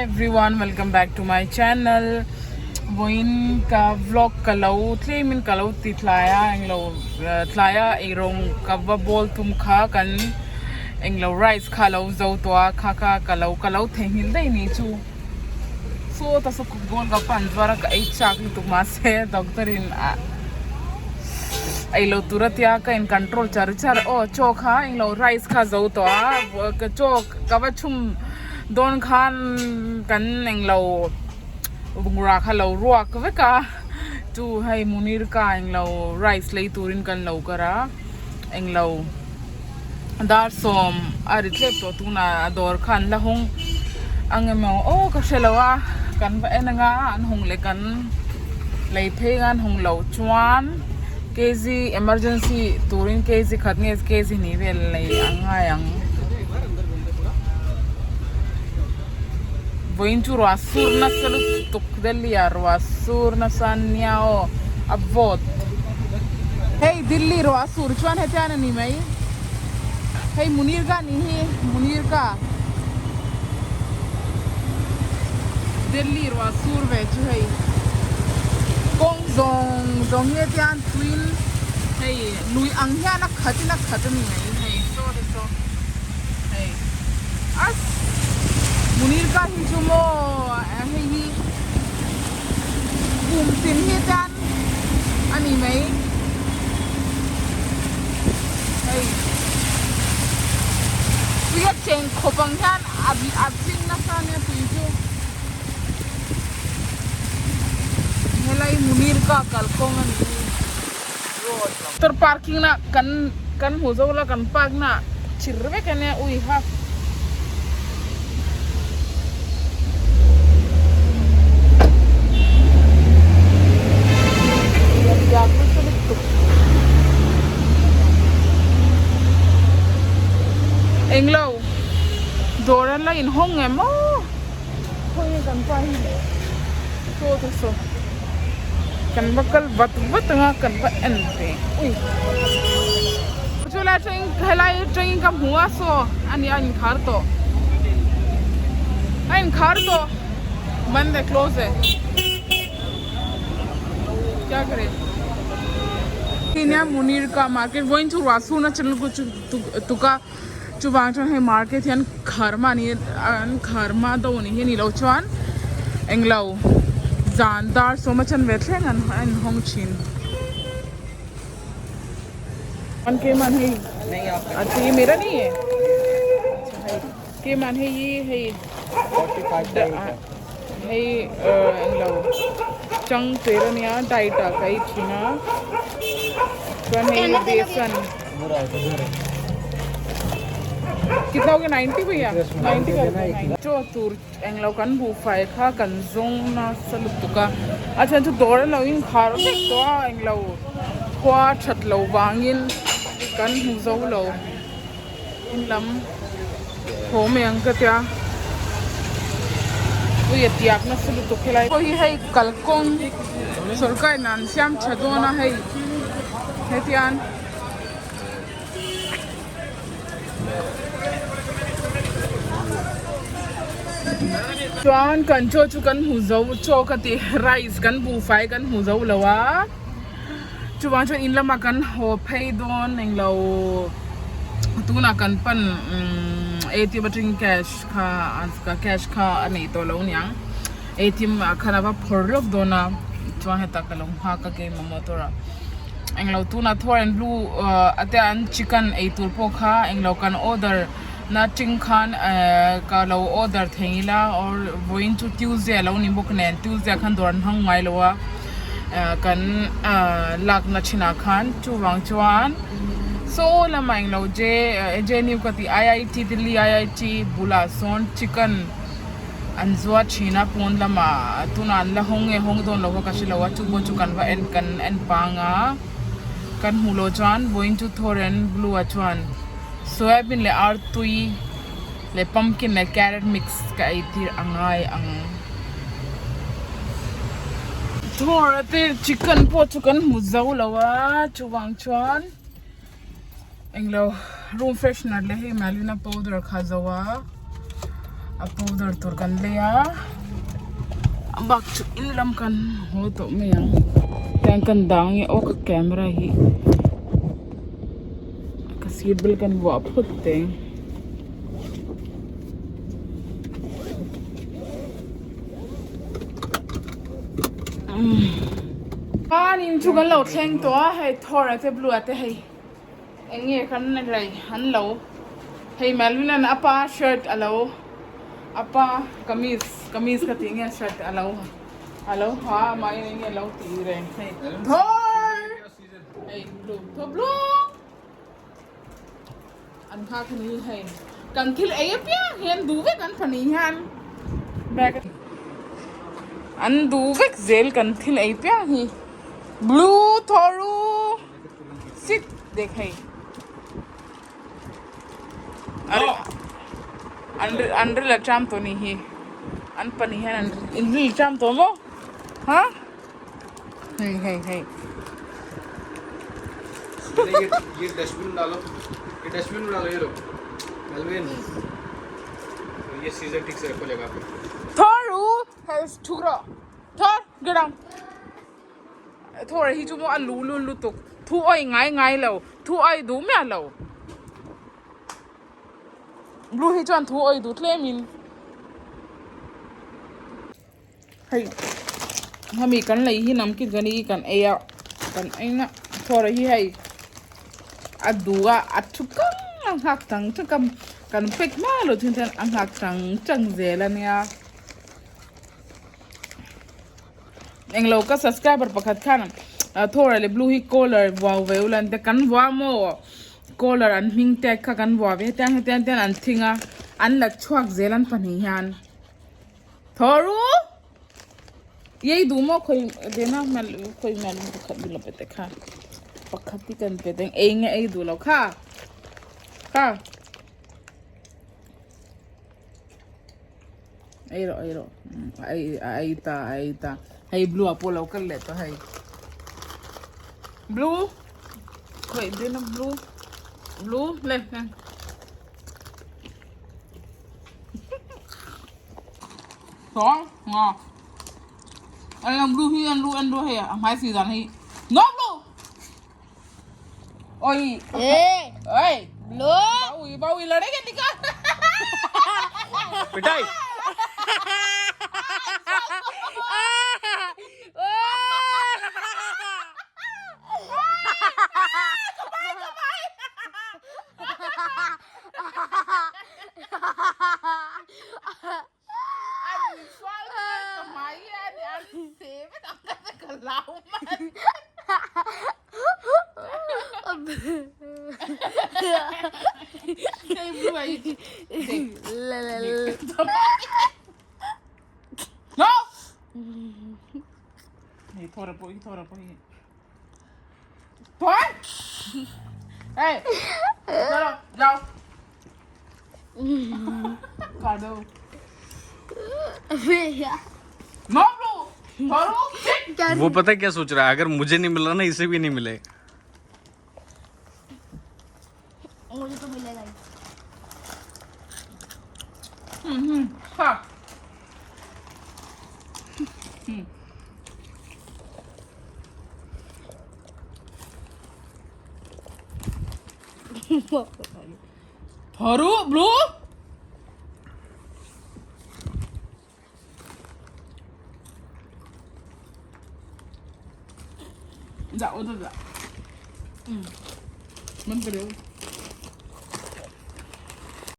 everyone, welcome back to my channel. Voin ka vlog kalau tlemin kalau titlaya englo tlaya irong kababol tumkha kan englo rice kalau zo toa khaka kalau thengil dai ni chu so ta so gol ga panjwara ka ei chak tu ma se doctor in ai lo turat ya ka in control char o chok ha englo rice kha zo toa ka chok ka ba chum don khan kan englo bungura khalo ruak veka tu hai munir ka englo rice lei turin kan lo kara englo dar som ari tlep to tuna dor khan la hong angemo o ka shelawa kan va enanga an hong le kan lei phegan hong lo chuan kg emergency turin kg khatnges kg ni vel lei anga yang voin tu rasur na salut tuk delia rasur na sanyao avot hey dilli rasur chuan hetian ni mai hey munir ka ni hi munir ka dilli rasur ve chu hey kong zong hetian twin hey lui ang hian na khatini mai hey so hey as munir ka hi chumo hi bum tin hi tan ani mai hey we are cheng khopang han absing na sa ne tu ju helai munir ka kalkong an road tor parking na kan huzo la kan park na chirve kane ui ha englo doran la in hong emo hoi kan pa hi so kan bakal bat nga kan ba ente ui chula train kam huwa so ani an khar to band hai close hai क्या करे इन्हें मुनीर का market वो इन तो रासू ना channel को तुका चुबांचन है मार्केट यान खरमा दो नहीं नीलो चुआन एंग्लाउ जानदार सोमचन वेटले अन होंग चिन मन के मन है नहीं अच्छा ये मेरा नहीं है के मन है ये है 45 है एंग्लाउ चंग पेरनिया डाइटा कई छिना कने बेसन कितना हो गया 90 भैया 90 का जो टूर एंग्लो कन बुफाई खा कन जोंग ना सलुतुका अच्छा जो दौड़ लो इन खारो तो एंग्लो क्वा छत लो वांगिन कन हुजो लो इन लम हो में अंकत्या वो ये त्याग ना सलुतु खिलाई कोई है कलकों सरकार नान श्याम छदोना है हेतियान chuan kan chu kan huzo chokati rice kan bu fai kan huzo lawa chuan in lama kan ho phei don englo tuna kan pan ATM batring cash kha ani to lo nyang ATM khana ba phorlok dona chuan heta kalong ha ka ke motora englo tuna Thor and blue ate an chicken ei turpo kha englo kan order na ting khan ka lo order thengila or going to Tuesday lo ni book nen Tuesday khan dorn hang mai lowa kan lak na china khan chuwang chuan so la mang lo je new ka ti IIT Delhi IIT bulason chicken anzwa china pon lama tunan la hong don lo ka shilawa chu bo chu kan va en panga kan hulo chuan going to Thor and blue chuan soybean le artui le pumpkin le carrot mix ka itir angai ang Thor ate chicken po chukan muzau lawa chuwang chuan englo room freshener le he malina powder khazawa powder tur kan leya bak chu in lam kan ho to me yang tang kan dang ye o ka camera hi ka sibel kan wa phut te in chu kan lo thleng to hai Thor ate blue ate hai enge kan rai han lo hey Melvin an apa shirt alo apa kamis ka tinge shirt alo ha mai nge lo ti re hey Thor hey blue an kha khani hey kan khil ai pya hian du ve kan phani han back an du ve zel kan thil ai pya hi blue Thoru sit dekh hai Andre la cham to ni hi an pani han in cham to mo ha hey ये dustbin में डालो ये लो Melvin ये scissor ठीक से रखो जगह पे Thoru has chukro Thor get down Thor hi chu mo alu lu tuk thu oi ngai lo thu oi du me lo blue hi chan thu oi du tlemin hey hami kan lei hi nam kin gani kan aya kan aina Thor hi hey aduga atukang ang hak tang chakam kan pek ma lo thin ang hak tang chang zela nia englo ka subscriber pakhat khan Thor le blue hi collar wow veulan te kan wa mo collar an hing tek kha kan wa ve tan an thinga an la chuak zelan pani han Thoru yei du mo khoi dena mal khoi mal pakhat bi lo pete kha pakhat ti kan pete ei du lo kha ai ta hey blue apolo kan le to hey blue khoi dena blue le so nga ai am blue hi an lu he mai si dan hi no blue oi blue baui लड़ेंगे निकाल पिटाई No! Hey, Thor po. Thor? Hey! Chalo, जाओ. कर दो. No, bro. Thoru, sit. वो पता है क्या सोच रहा है अगर मुझे नहीं मिला ना इसे भी नहीं मिले मुझे तो मिलेगा ही हाँ Thoru, blue. Dạ, udah. Menteri.